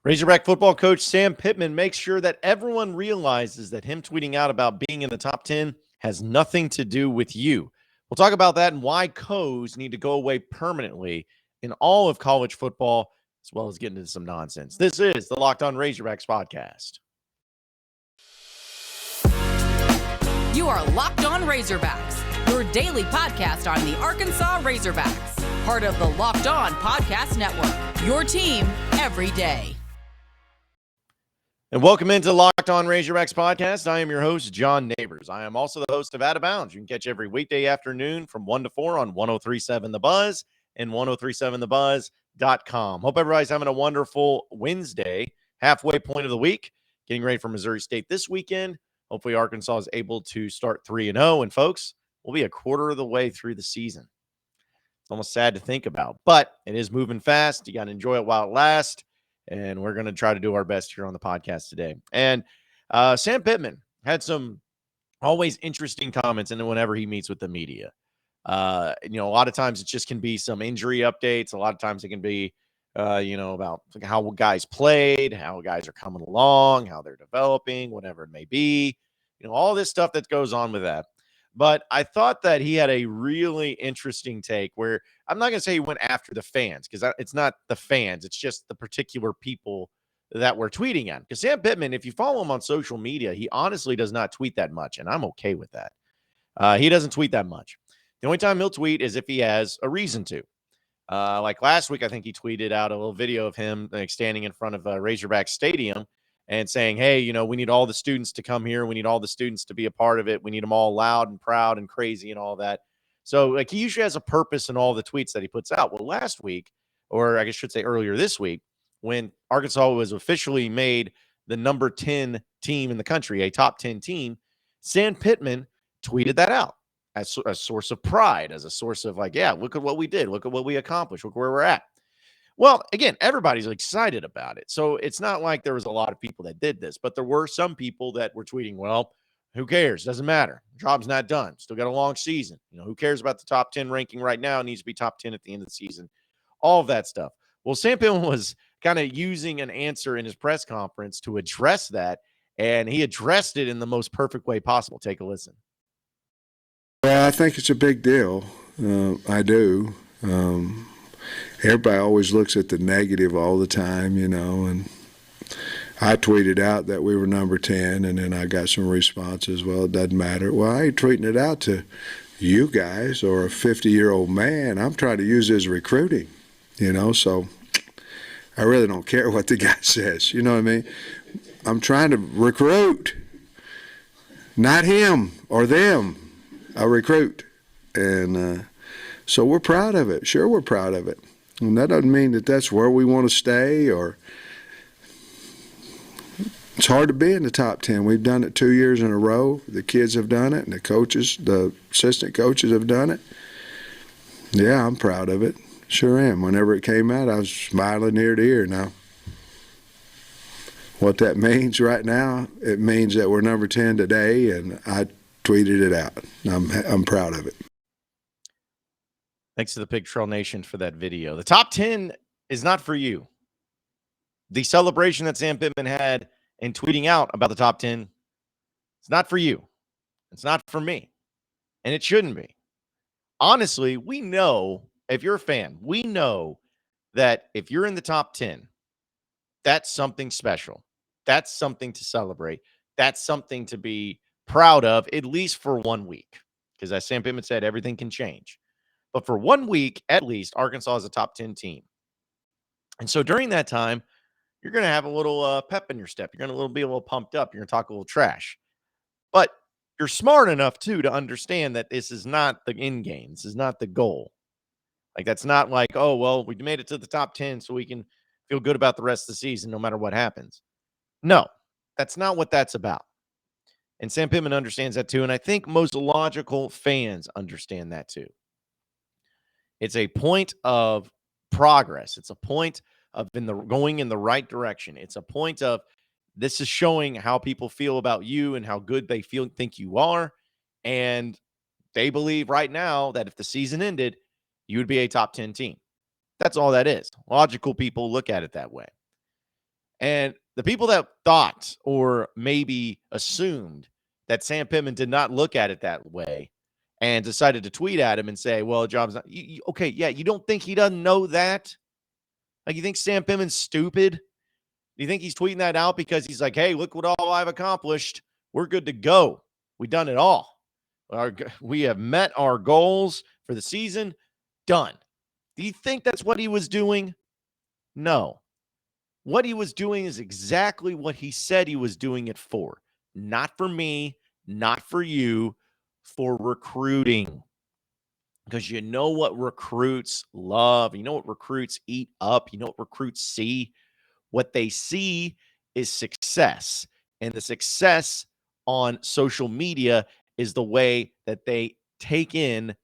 Razorback football coach Sam Pittman makes sure that everyone realizes that him tweeting out about being in the top 10 has nothing to do with you. We'll talk about that and why codes need to go away permanently in all of college football, as well as getting into some nonsense. This is the Locked On Razorbacks podcast. You are Locked On Razorbacks, your daily podcast on the Arkansas Razorbacks, part of the Locked On Podcast Network, your team every day. And welcome into Locked On Razorbacks podcast. I am your host, John Nabors. I am also the host of Out of Bounds. You can catch every weekday afternoon from 1 to 4 on 103.7 The Buzz and 103.7thebuzz.com. Hope everybody's having a wonderful Wednesday, halfway point of the week, getting ready for Missouri State this weekend. Hopefully Arkansas is able to start 3-0. And folks, we'll be a quarter of the way through the season. It's almost sad to think about, but it is moving fast. You got to enjoy it while it lasts. And we're going to try to do our best here on the podcast today. And Sam Pittman had some always interesting comments and whenever he meets with the media. A lot of times it just can be some injury updates. A lot of times it can be, about how guys played, how guys are coming along, how they're developing, whatever it may be. All this stuff that goes on with that. But I thought that he had a really interesting take where I'm not going to say he went after the fans because it's not the fans. It's just the particular people that were tweeting at him. Because Sam Pittman, if you follow him on social media, he honestly does not tweet that much, and I'm okay with that. He doesn't tweet that much. The only time he'll tweet is if he has a reason to. Like last week, I think he tweeted out a little video of him standing in front of Razorback Stadium and saying, hey, we need all the students to come here. We need all the students to be a part of it. We need them all loud and proud and crazy and all that. So he usually has a purpose in all the tweets that he puts out. Well, last week, or I should say earlier this week, when Arkansas was officially made the number 10 team in the country, a top 10 team, Sam Pittman tweeted that out as a source of pride, as a source of look at what we did. Look at what we accomplished. Look where we're at. Well, again, everybody's excited about it. So it's not like there was a lot of people that did this, but there were some people that were tweeting, well, who cares? Doesn't matter. Job's not done. Still got a long season. Who cares about the top 10 ranking right now? It needs to be top 10 at the end of the season. All of that stuff. Well, Sam Pittman was kind of using an answer in his press conference to address that, and he addressed it in the most perfect way possible. Take a listen. Well, I think it's a big deal. I do. Everybody always looks at the negative all the time, and I tweeted out that we were number 10, and then I got some responses, well, it doesn't matter. Well, I ain't tweeting it out to you guys or a 50-year-old man. I'm trying to use it as recruiting, so I really don't care what the guy says, you know what I mean? I'm trying to recruit, not him or them. I recruit, and so we're proud of it. Sure, we're proud of it. And that doesn't mean that that's where we want to stay, or it's hard to be in the top 10. We've done it 2 years in a row. The kids have done it, and the assistant coaches have done it. Yeah, I'm proud of it. Sure am. Whenever it came out, I was smiling ear to ear. Now, what that means right now, it means that we're number 10 today, and I tweeted it out. I'm proud of it. Thanks to the Pig Trail Nation for that video. The top 10 is not for you. The celebration that Sam Pittman had in tweeting out about the top 10, it's not for you. It's not for me. And it shouldn't be. Honestly, we know, if you're a fan, we know that if you're in the top 10, that's something special. That's something to celebrate. That's something to be proud of, at least for 1 week. Because as Sam Pittman said, everything can change. But for 1 week, at least, Arkansas is a top 10 team. And so during that time, you're going to have a little pep in your step. You're going to be a little pumped up. You're going to talk a little trash. But you're smart enough, too, to understand that this is not the end game. This is not the goal. That's not like, oh, well, we made it to the top 10 so we can feel good about the rest of the season no matter what happens. No, that's not what that's about. And Sam Pittman understands that, too. And I think most logical fans understand that, too. It's a point of progress. It's a point of going in the right direction. It's a point of this is showing how people feel about you and how good they think you are. And they believe right now that if the season ended, you would be a top 10 team. That's all that is. Logical people look at it that way. And the people that thought or maybe assumed that Sam Pittman did not look at it that way and decided to tweet at him and say, well, Job's not okay. Yeah. You don't think he doesn't know that? Like, you think Sam Pittman's stupid? Do you think he's tweeting that out because he's like, hey, look what all I've accomplished. We're good to go. We've done it all. We have met our goals for the season. Done. Do you think that's what he was doing? No. What he was doing is exactly what he said he was doing it for. Not for me, not for you, for recruiting. Because you know what recruits love. You know what recruits eat up. You know what recruits see. What they see is success. And the success on social media is the way that they take in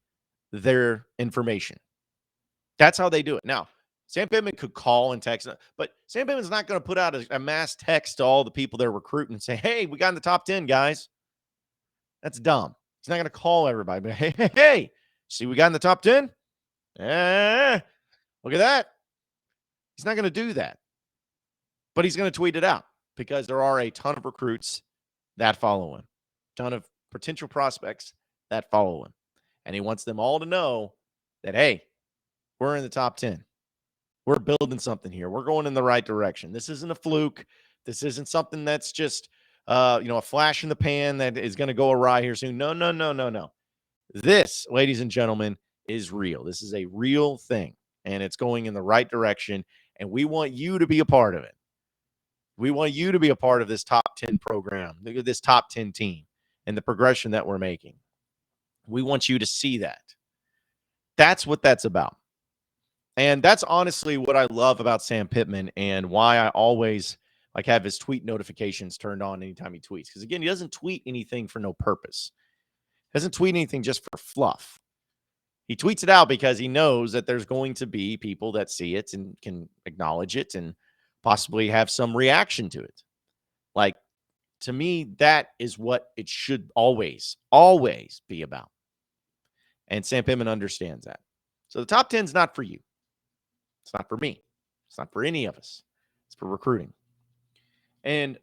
their information. That's how they do it. Now, Sam Pittman could call and text, but Sam Pittman's not going to put out a mass text to all the people they're recruiting and say, hey, we got in the top 10, guys. That's dumb. He's not going to call everybody, but hey, see, we got in the top 10? Look at that. He's not going to do that. But he's going to tweet it out because there are a ton of recruits that follow him, a ton of potential prospects that follow him. And he wants them all to know that, hey, we're in the top 10. We're building something here. We're going in the right direction. This isn't a fluke. This isn't something that's just, a flash in the pan that is going to go awry here soon. No. This, ladies and gentlemen, is real. This is a real thing, and it's going in the right direction, and we want you to be a part of it. We want you to be a part of this top 10 program, this top 10 team, and the progression that we're making. We want you to see that. That's what that's about. And that's honestly what I love about Sam Pittman and why I always have his tweet notifications turned on anytime he tweets. Because again, he doesn't tweet anything for no purpose. He doesn't tweet anything just for fluff. He tweets it out because he knows that there's going to be people that see it and can acknowledge it and possibly have some reaction to it. Like, to me, that is what it should always be about. And Sam Pittman understands that. So the top 10 is not for you. It's not for me. It's not for any of us. It's for recruiting. And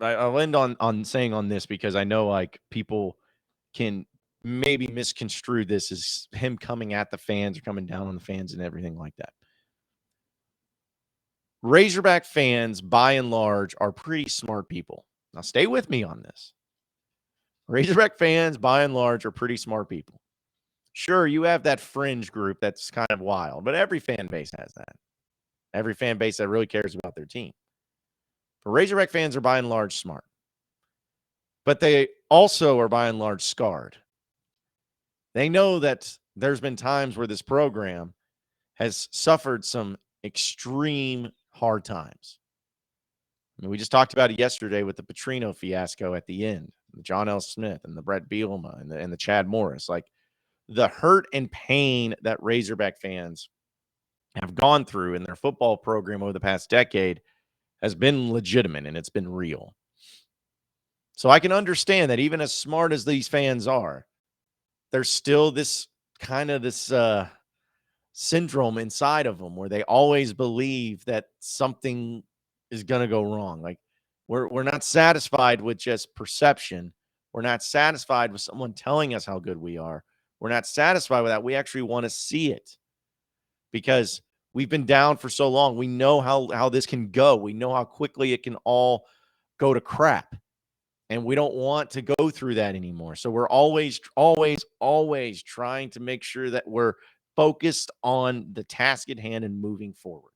I'll end on saying on this because I know people can maybe misconstrue this as him coming at the fans or coming down on the fans and everything like that. Razorback fans, by and large, are pretty smart people. Now, stay with me on this. Razorback fans, by and large, are pretty smart people. Sure, you have that fringe group that's kind of wild, but every fan base has that. Every fan base that really cares about their team. But Razorback fans are, by and large, smart. But they also are, by and large, scarred. They know that there's been times where this program has suffered some extreme hard times. I mean, we just talked about it yesterday with the Petrino fiasco at the end, the John L. Smith and the Brett Bielema and the Chad Morris. Like, the hurt and pain that Razorback fans have gone through in their football program over the past decade has been legitimate and it's been real. So I can understand that even as smart as these fans are, there's still this syndrome inside of them where they always believe that something is going to go wrong. Like, we're not satisfied with just perception. We're not satisfied with someone telling us how good we are. We're not satisfied with that. We actually want to see it because we've been down for so long. We know how this can go. We know how quickly it can all go to crap. And we don't want to go through that anymore. So we're always trying to make sure that we're focused on the task at hand and moving forward.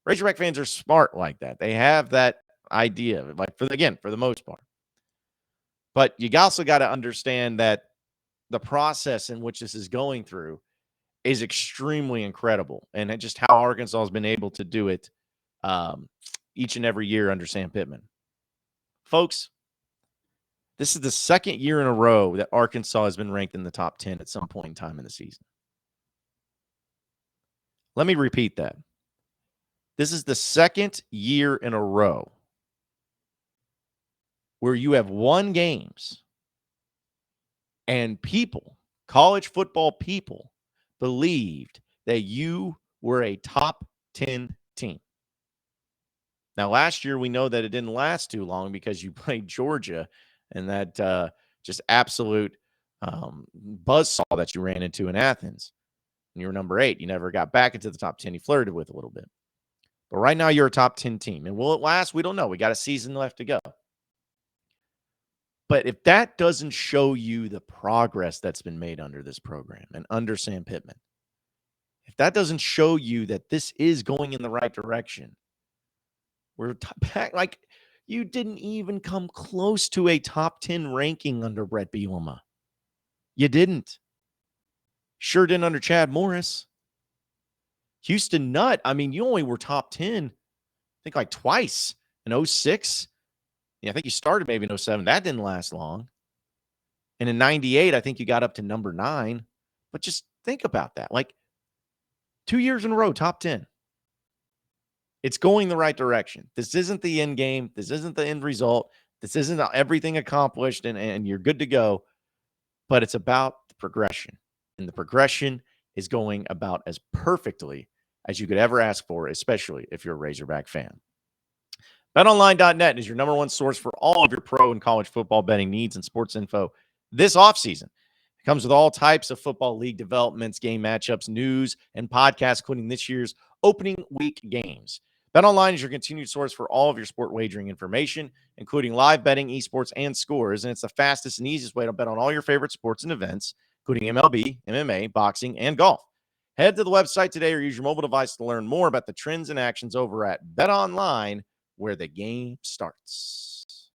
Razorback fans are smart like that. They have that idea, for the most part. But you also got to understand that the process in which this is going through is extremely incredible. And just how Arkansas has been able to do it each and every year under Sam Pittman. Folks, this is the second year in a row that Arkansas has been ranked in the top 10 at some point in time in the season. Let me repeat that. This is the second year in a row where you have won games and college football people, believed that you were a top 10 team. Now, last year, we know that it didn't last too long because you played Georgia and that just absolute buzzsaw that you ran into in Athens. And you were number 8. You never got back into the top 10. You flirted with a little bit. But right now, you're a top 10 team. And will it last? We don't know. We got a season left to go. But if that doesn't show you the progress that's been made under this program and under Sam Pittman, if that doesn't show you that this is going in the right direction, we're back, like you didn't even come close to a top 10 ranking under Brett Bielema. You didn't. Sure didn't under Chad Morris. Houston Nutt, I mean, you only were top 10, I think like twice in 06. Yeah, I think you started maybe in 07. That didn't last long. And in 98, I think you got up to number 9. But just think about that. Like 2 years in a row, top 10. It's going the right direction. This isn't the end game. This isn't the end result. This isn't everything accomplished and you're good to go. But it's about the progression. And the progression is going about as perfectly as you could ever ask for, especially if you're a Razorback fan. BetOnline.net is your number one source for all of your pro and college football betting needs and sports info this offseason. It comes with all types of football league developments, game matchups, news, and podcasts, including this year's opening week games. BetOnline is your continued source for all of your sport wagering information, including live betting, esports, and scores. And it's the fastest and easiest way to bet on all your favorite sports and events, including MLB, MMA, boxing, and golf. Head to the website today or use your mobile device to learn more about the trends and actions over at BetOnline, where the game starts.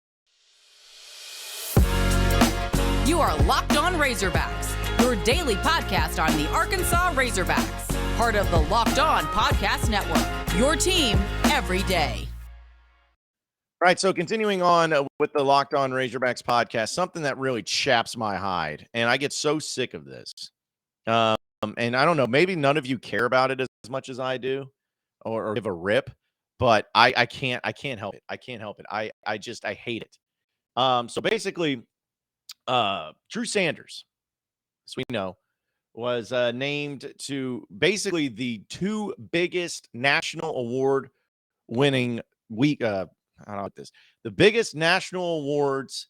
You are Locked On Razorbacks, your daily podcast on the Arkansas Razorbacks, part of the Locked On Podcast Network, your team every day. All right, so continuing on with the Locked On Razorbacks podcast, something that really chaps my hide, and I get so sick of this. And I don't know, maybe none of you care about it as much as I do or give a rip, but I can't help it. I can't help it. I hate it. So basically, Drew Sanders, as we know, was named to basically the 2 biggest national award winning week. I don't know what this, the biggest national awards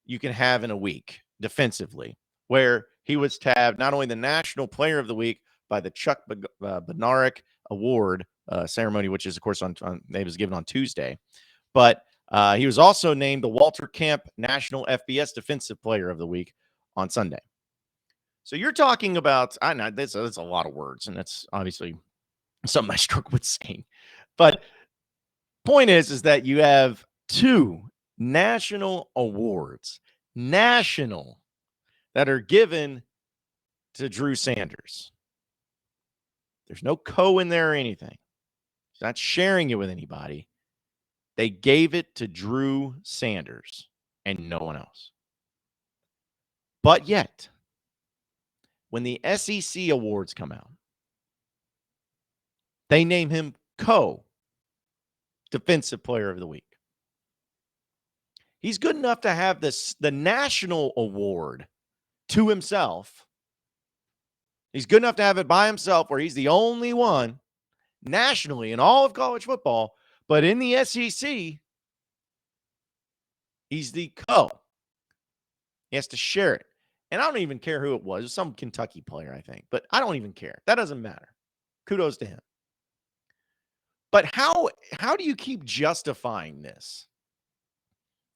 you can have in a week defensively, where he was tabbed not only the National Player of the Week by the Chuck Bednarik Award ceremony, which is, of course, it was given on Tuesday, but he was also named the Walter Camp National FBS Defensive Player of the Week on Sunday. So you're talking about, I know that's a lot of words, and that's obviously something I struggle with saying. But point is that you have 2 national awards, that are given to Drew Sanders. There's no co in there or anything. He's not sharing it with anybody. They gave it to Drew Sanders and no one else. But yet, when the SEC awards come out, they name him co-defensive player of the week. He's good enough to have the national award to himself. He's good enough to have it by himself, where he's the only one nationally in all of college football. But in the SEC, he's the co. He has to share it. And I don't even care who it was. It was some Kentucky player, I think. But I don't even care. That doesn't matter. Kudos to him. But how do you keep justifying this?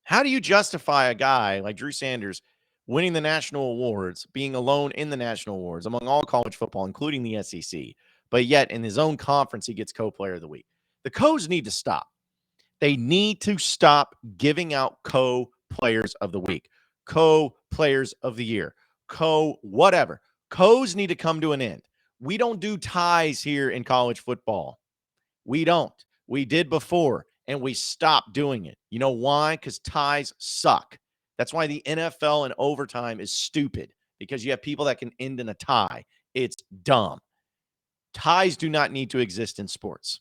How do you justify a guy like Drew Sanders winning the national awards, being alone in the national awards among all college football, including the SEC, but yet in his own conference, he gets co-player of the week? The co's need to stop. They need to stop giving out co-players of the week, co-players of the year, co-whatever. Co's need to come to an end. We don't do ties here in college football. We don't. We did before, and we stopped doing it. You know why? Because ties suck. That's why the NFL and overtime is stupid, because you have people that can end in a tie. It's dumb. Ties do not need to exist in sports.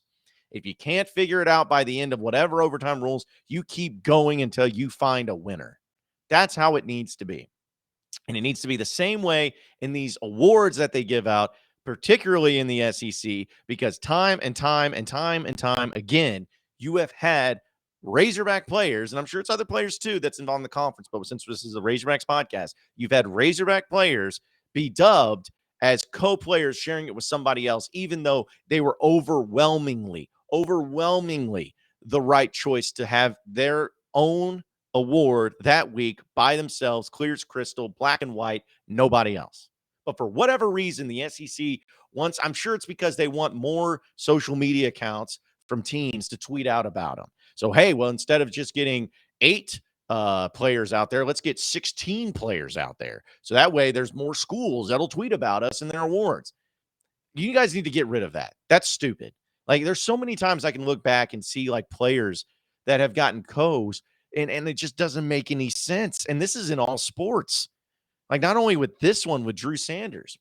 If you can't figure it out by the end of whatever overtime rules, you keep going until you find a winner. That's how it needs to be. And it needs to be the same way in these awards that they give out, particularly in the SEC, because time and time again, you have had Razorback players, and I'm sure it's other players too that's involved in the conference, but since this is a Razorbacks podcast, you've had Razorback players be dubbed as co-players sharing it with somebody else, even though they were overwhelmingly the right choice to have their own award that week by themselves, clear as crystal, black and white, nobody else. But for whatever reason, the SEC wants, I'm sure it's because they want more social media accounts from teams to tweet out about them. So, hey, well, instead of just getting 8 players out there, let's get 16 players out there. So that way there's more schools that'll tweet about us and their awards. You guys need to get rid of that. That's stupid. Like, there's so many times I can look back and see like players that have gotten co's and it just doesn't make any sense. And this is in all sports. Like, not only with this one with Drew Sanders,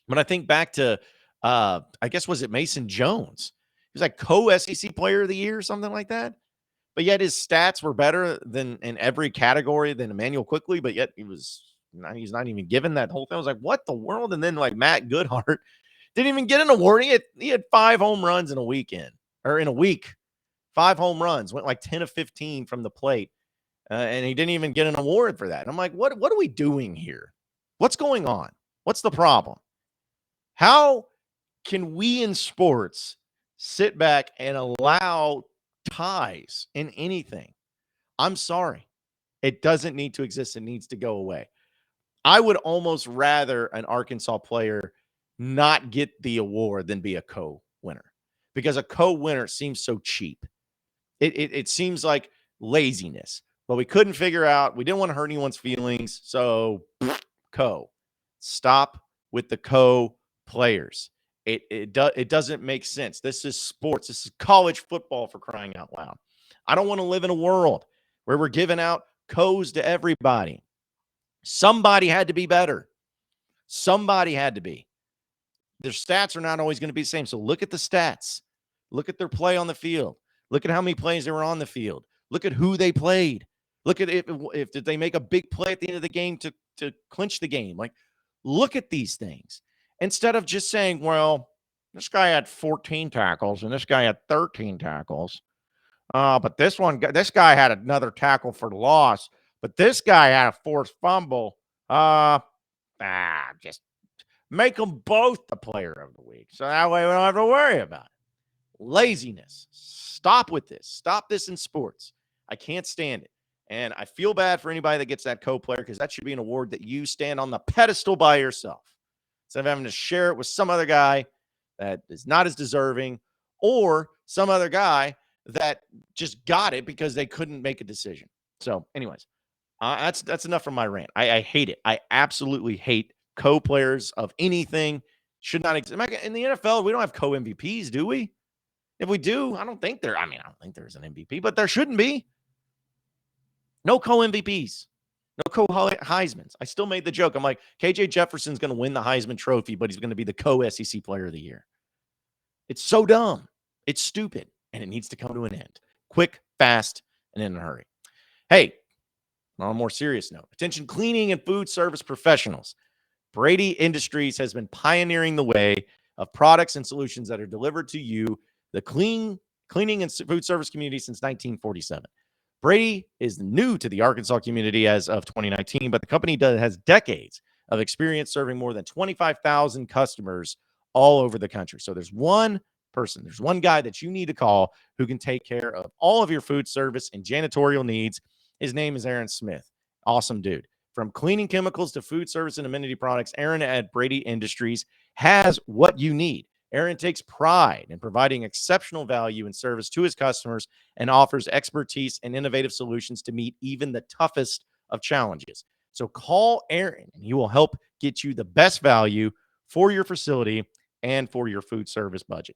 but I think back to I guess was it Mason Jones? He was like co-SEC player of the year or something like that. But yet his stats were better than in every category than Emmanuel Quickly, but yet he's not even given that whole thing. I was like, what the world? And then like Matt Goodhart didn't even get an award. He had 5 home runs in a weekend or in a week. 5 home runs, went like 10 of 15 from the plate. And he didn't even get an award for that. And I'm like, what are we doing here? What's going on? What's the problem? How can we in sports sit back and allow ties in anything? I'm sorry. It doesn't need to exist. It needs to go away. I would almost rather an Arkansas player not get the award than be a co-winner, because a co-winner seems so cheap. It seems like laziness, but we couldn't figure out. We didn't want to hurt anyone's feelings. So co. Stop with the co-players. It doesn't make sense. This is sports. This is college football, for crying out loud. I don't want to live in a world where we're giving out co's to everybody. Somebody had to be better. Somebody had to be. Their stats are not always going to be the same. So look at the stats. Look at their play on the field. Look at how many plays they were on the field. Look at who they played. Look at if did they make a big play at the end of the game to clinch the game. Like, look at these things. Instead of just saying, well, this guy had 14 tackles and this guy had 13 tackles. But this guy had another tackle for loss, but this guy had a forced fumble. Just make them both the player of the week. So that way we don't have to worry about it. Laziness. Stop with this. Stop this in sports. I can't stand it. And I feel bad for anybody that gets that co-player, because that should be an award that you stand on the pedestal by yourself, instead of having to share it with some other guy that is not as deserving, or some other guy that just got it because they couldn't make a decision. So anyways, that's enough from my rant. I hate it. I absolutely hate co-players of anything. Should not exist. In the NFL, we don't have co-MVPs, do we? If we do, I don't think there's an MVP, but there shouldn't be. No co-MVPs. No co-Heismans. I still made the joke. I'm like, KJ Jefferson's going to win the Heisman Trophy, but he's going to be the co-SEC Player of the Year. It's so dumb. It's stupid, and it needs to come to an end. Quick, fast, and in a hurry. Hey, on a more serious note, attention cleaning and food service professionals. Brady Industries has been pioneering the way of products and solutions that are delivered to you, the cleaning and food service community, since 1947. Brady is new to the Arkansas community as of 2019, but the company has decades of experience serving more than 25,000 customers all over the country. So there's one guy that you need to call who can take care of all of your food service and janitorial needs. His name is Aaron Smith. Awesome dude. From cleaning chemicals to food service and amenity products, Aaron at Brady Industries has what you need. Aaron takes pride in providing exceptional value and service to his customers and offers expertise and innovative solutions to meet even the toughest of challenges. So call Aaron, and he will help get you the best value for your facility and for your food service budget.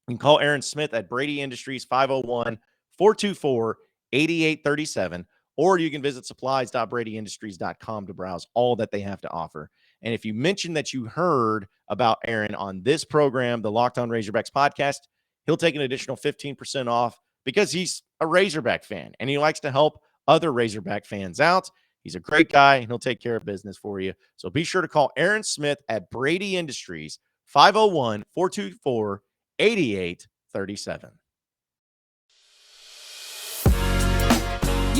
You can call Aaron Smith at Brady Industries, 501-424-8837, or you can visit supplies.bradyindustries.com to browse all that they have to offer. And if you mention that you heard about Aaron on this program, the Locked On Razorbacks podcast, he'll take an additional 15% off, because he's a Razorback fan and he likes to help other Razorback fans out. He's a great guy and he'll take care of business for you. So be sure to call Aaron Smith at Brady Industries, 501-424-8837.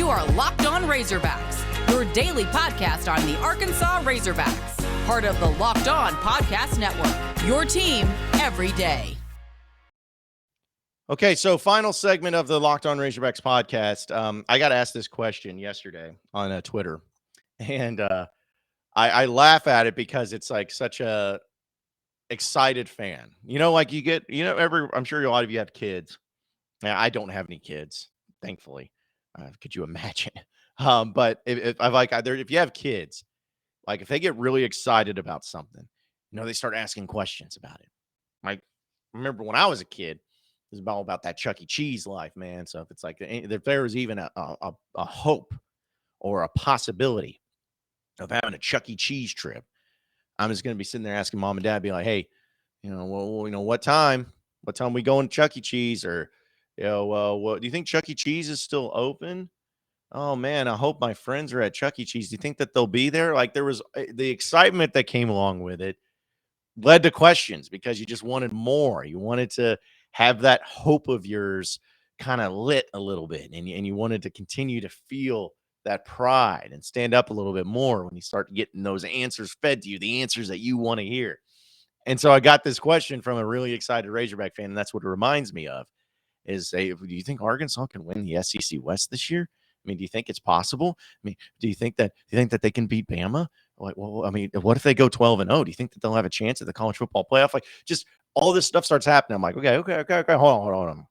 You are Locked On Razorbacks, your daily podcast on the Arkansas Razorbacks, part of the Locked On Podcast Network, your team every day. Okay, so final segment of the Locked On Razorbacks podcast. I got asked this question yesterday on Twitter, and I laugh at it because it's like such a excited fan. You know, like you get, I'm sure a lot of you have kids. Now, I don't have any kids, thankfully. Could you imagine? But if you have kids, like if they get really excited about something, they start asking questions about it. Like, remember when I was a kid, it was all about that Chuck E. Cheese life, man. So if it's like, if there was even a hope or a possibility of having a Chuck E. Cheese trip, I'm just going to be sitting there asking mom and dad, be like, hey, what time we going to Chuck E. Cheese? Or, what do you think Chuck E. Cheese is still open? Oh man, I hope my friends are at Chuck E. Cheese. Do you think that they'll be there? Like, there was the excitement that came along with it led to questions because you just wanted more. You wanted to have that hope of yours kind of lit a little bit, and you wanted to continue to feel that pride and stand up a little bit more when you start getting those answers fed to you, the answers that you want to hear. And so I got this question from a really excited Razorback fan, and that's what it reminds me of is, hey, do you think Arkansas can win the SEC West this year? I mean, do you think it's possible? I mean, do you think that they can beat Bama? Like, well, I mean, what if they go 12-0? Do you think that they'll have a chance at the college football playoff? Like, just all this stuff starts happening. I'm like, okay. Hold on.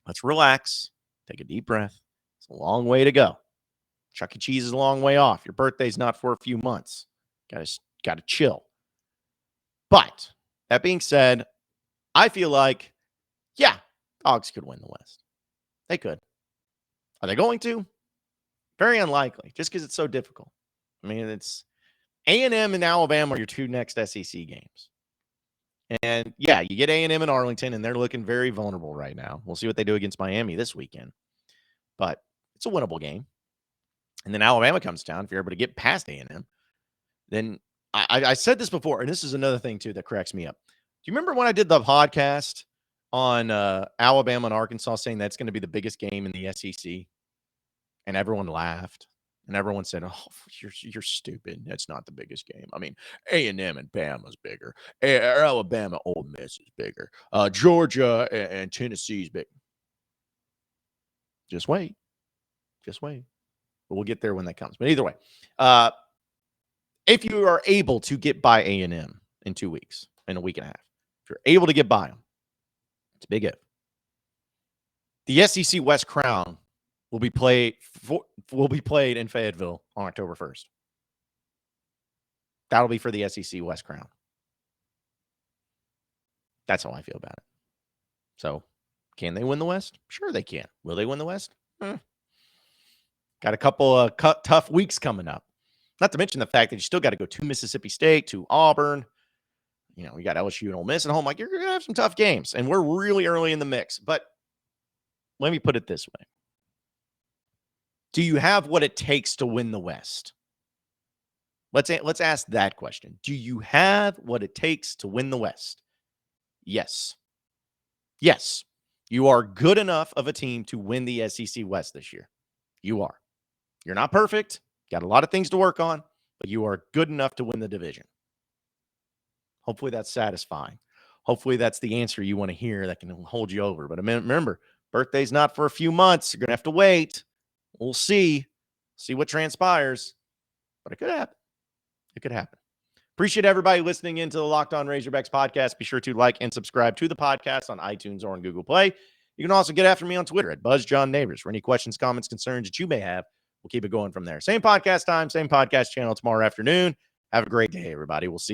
Let's relax. Take a deep breath. It's a long way to go. Chuck E. Cheese is a long way off. Your birthday's not for a few months. Got to chill. But that being said, I feel like, yeah, Dogs could win the West. They could. Are they going to? Very unlikely, just because it's so difficult. I mean, it's A&M and Alabama are your two next SEC games. And, yeah, you get A&M and Arlington, and they're looking very vulnerable right now. We'll see what they do against Miami this weekend. But it's a winnable game. And then Alabama comes down. If you're able to get past A&M, then I said this before, and this is another thing, too, that cracks me up. Do you remember when I did the podcast on Alabama and Arkansas saying that's going to be the biggest game in the SEC? And everyone laughed. And everyone said, oh, you're stupid. That's not the biggest game. I mean, A&M and Bama's bigger. Alabama, Ole Miss is bigger. Georgia and Tennessee's big. Just wait. But we'll get there when that comes. But either way, if you are able to get by A&M in 2 weeks, in a week and a half, if you're able to get by them, it's a big if. The SEC West crown will be played in Fayetteville on October 1st. That'll be for the SEC West crown. That's how I feel about it. So, can they win the West? Sure they can. Will they win the West? Got a couple of tough weeks coming up. Not to mention the fact that you still got to go to Mississippi State, to Auburn. You got LSU and Ole Miss at home. Like, you're going to have some tough games, and we're really early in the mix. But let me put it this way. Do you have what it takes to win the West? Let's ask that question. Do you have what it takes to win the West? Yes. Yes. You are good enough of a team to win the SEC West this year. You are. You're not perfect. Got a lot of things to work on, but you are good enough to win the division. Hopefully that's satisfying. Hopefully that's the answer you want to hear that can hold you over. But remember, birthday's not for a few months. You're going to have to wait. We'll see what transpires, but it could happen. Appreciate everybody listening into the Locked On Razorbacks podcast. Be sure to like and subscribe to the podcast on iTunes or on Google Play. You can also get after me on Twitter at BuzzJohnNabors for any questions, comments, concerns that you may have. We'll keep it going from there. Same podcast time, same podcast channel tomorrow afternoon. Have a great day, everybody. We'll see you.